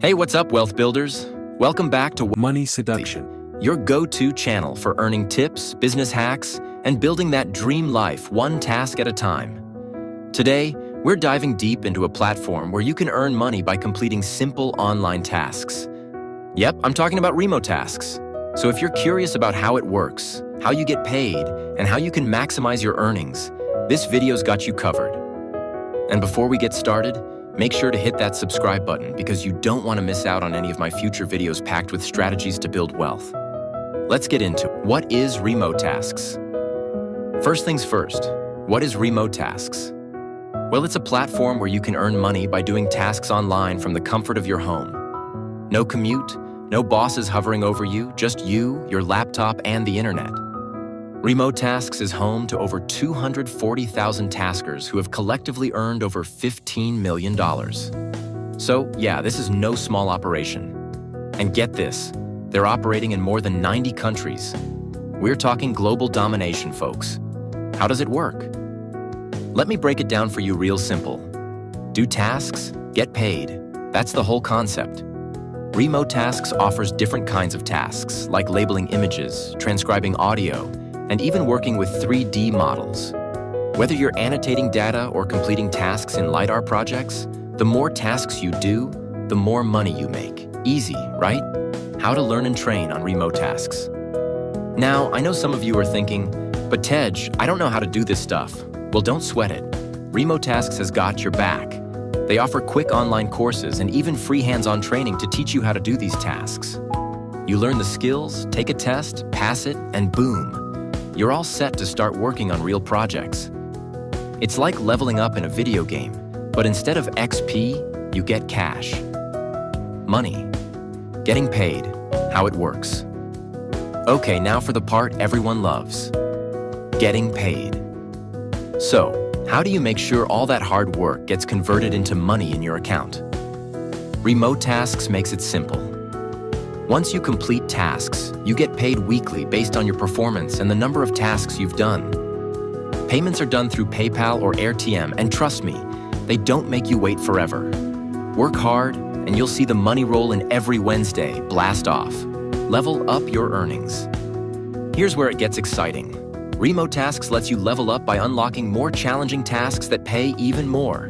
Hey, what's up, wealth builders? Welcome back to Money Seduction. your go-to channel for earning tips, business hacks, and building that dream life one task at a time. Today, we're diving deep into a platform where you can earn money by completing simple online tasks. Yep, I'm talking about Remotasks. So if you're curious about how it works, how you get paid, and how you can maximize your earnings, this video's got you covered. And before we get started, make sure to hit that subscribe button because you don't want to miss out on any of my future videos packed with strategies to build wealth. Let's get into it. What is Remotasks? First things first, what is Remotasks? Well, it's a platform where you can earn money by doing tasks online from the comfort of your home. No commute, no bosses hovering over you, just you, your laptop, and the internet. Remotasks is home to over 240,000 taskers who have collectively earned over $15 million. So yeah, this is no small operation. And get this, they're operating in more than 90 countries. We're talking global domination, folks. How does it work? Let me break it down for you real simple. Do tasks, get paid. That's the whole concept. Remotasks offers different kinds of tasks, like labeling images, transcribing audio, and even working with 3D models. Whether you're annotating data or completing tasks in LiDAR projects, the more tasks you do, the more money you make. Easy, right? How to learn and train on Remotasks. Now, I know some of you are thinking, but Tej, I don't know how to do this stuff. Well, don't sweat it. Remotasks has got your back. They offer quick online courses and even free hands-on training to teach you how to do these tasks. You learn the skills, take a test, pass it, and boom, you're all set to start working on real projects. It's like leveling up in a video game, but instead of XP, you get cash. Money. Getting paid. How it works. Okay, now for the part everyone loves. Getting paid. So, how do you make sure all that hard work gets converted into money in your account? Remotasks makes it simple. Once you complete tasks, you get paid weekly based on your performance and the number of tasks you've done. Payments are done through PayPal or AirTM, and trust me, they don't make you wait forever. Work hard, and you'll see the money roll in every Wednesday. Blast off. Level up your earnings. Here's where it gets exciting. Remotasks lets you level up by unlocking more challenging tasks that pay even more.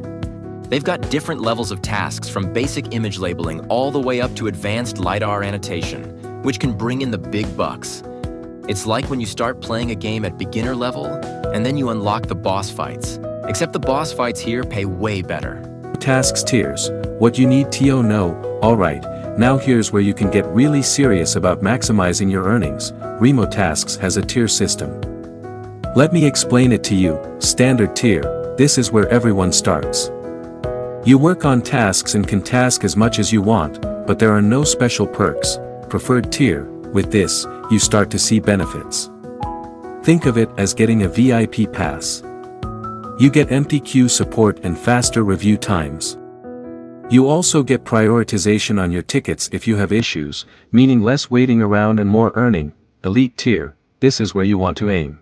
They've got different levels of tasks from basic image labeling all the way up to advanced LiDAR annotation, which can bring in the big bucks. It's like when you start playing a game at beginner level, and then you unlock the boss fights. Except the boss fights here pay way better. Tasks tiers. What you need to know. Alright, now here's where you can get really serious about maximizing your earnings. Remotasks has a tier system. Let me explain it to you. Standard tier. This is where everyone starts. You work on tasks and can task as much as you want, but there are no special perks. Preferred tier. With this, you start to see benefits. Think of it as getting a VIP pass. You get empty queue support and faster review times. You also get prioritization on your tickets if you have issues, meaning less waiting around and more earning. Elite tier. This is where you want to aim.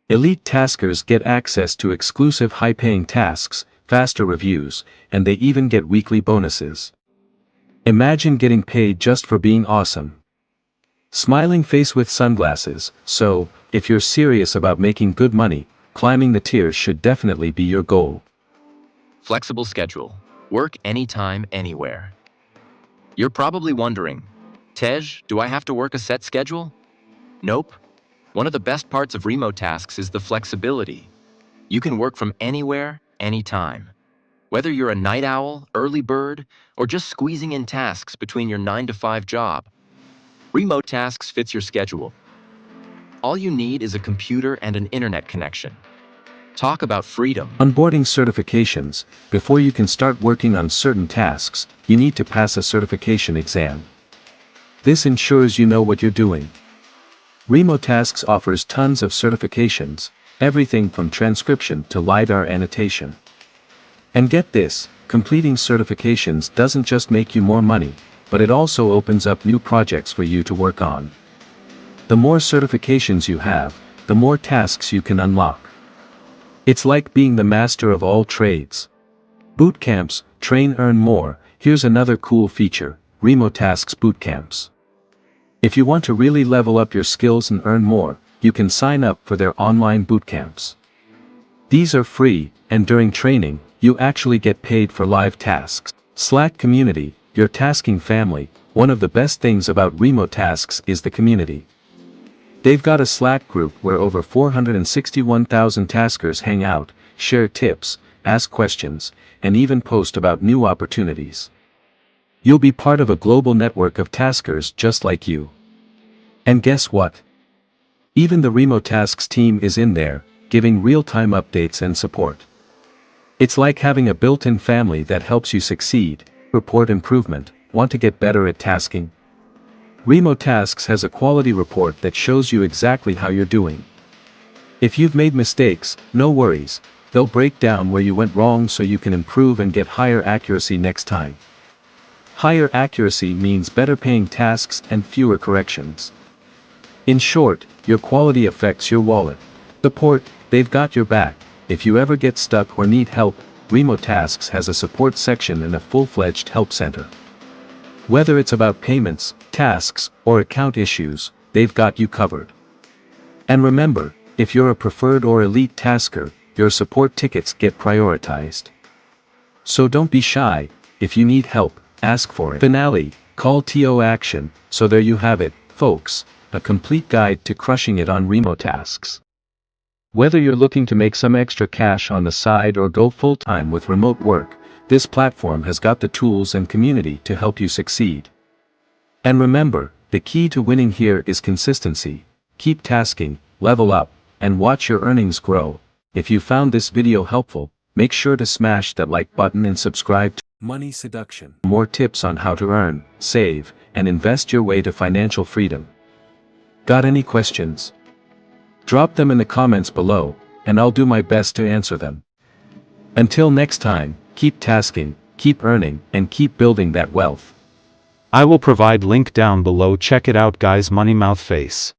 Elite taskers get access to exclusive high-paying tasks, faster reviews, and they even get weekly bonuses. Imagine getting paid just for being awesome. Smiling face with sunglasses. So, if you're serious about making good money, climbing the tiers should definitely be your goal. Flexible schedule. Work anytime, anywhere. You're probably wondering, Tej, do I have to work a set schedule? Nope. One of the best parts of Remotasks is the flexibility. You can work from anywhere, anytime. Whether you're a night owl, early bird, or just squeezing in tasks between your 9-to-5 job, Remotasks fits your schedule. All you need is a computer and an internet connection. Talk about freedom. Onboarding certifications. Before you can start working on certain tasks, you need to pass a certification exam. This ensures you know what you're doing. Remotasks offers tons of certifications, everything from transcription to LiDAR annotation. And get this, completing certifications doesn't just make you more money, but it also opens up new projects for you to work on. The more certifications you have, the more tasks you can unlock. It's like being the master of all trades. Bootcamps, train, earn more. Here's another cool feature, Remotasks Bootcamps. If you want to really level up your skills and earn more, you can sign up for their online bootcamps. These are free, and during training, you actually get paid for live tasks. Slack community, your tasking family. One of the best things about Remotasks is the community. They've got a Slack group where over 461,000 taskers hang out, share tips, ask questions, and even post about new opportunities. You'll be part of a global network of taskers just like you. And guess what? Even the Remotasks team is in there, giving real-time updates and support. It's like having a built-in family that helps you succeed, report improvement. Want to get better at tasking? Remotasks has a quality report that shows you exactly how you're doing. If you've made mistakes, no worries, they'll break down where you went wrong so you can improve and get higher accuracy next time. Higher accuracy means better paying tasks and fewer corrections. In short, your quality affects your wallet. Support, they've got your back. If you ever get stuck or need help, Remotasks has a support section and a full-fledged help center. Whether it's about payments, tasks, or account issues, they've got you covered. And remember, if you're a preferred or elite tasker, your support tickets get prioritized. So don't be shy. If you need help, ask for it. Finale, call to action. So there you have it, folks, a complete guide to crushing it on Remotasks. Whether you're looking to make some extra cash on the side or go full-time with remote work, this platform has got the tools and community to help you succeed. And remember, the key to winning here is consistency. Keep tasking, level up, and watch your earnings grow. If you found this video helpful, make sure to smash that like button and subscribe to Money Seduction. More tips on how to earn, save, and invest your way to financial freedom. Got any questions? Drop them in the comments below, and I'll do my best to answer them. Until next time, keep tasking, keep earning, and keep building that wealth. I will provide link down below. Check it out guys. Money Mouth Face.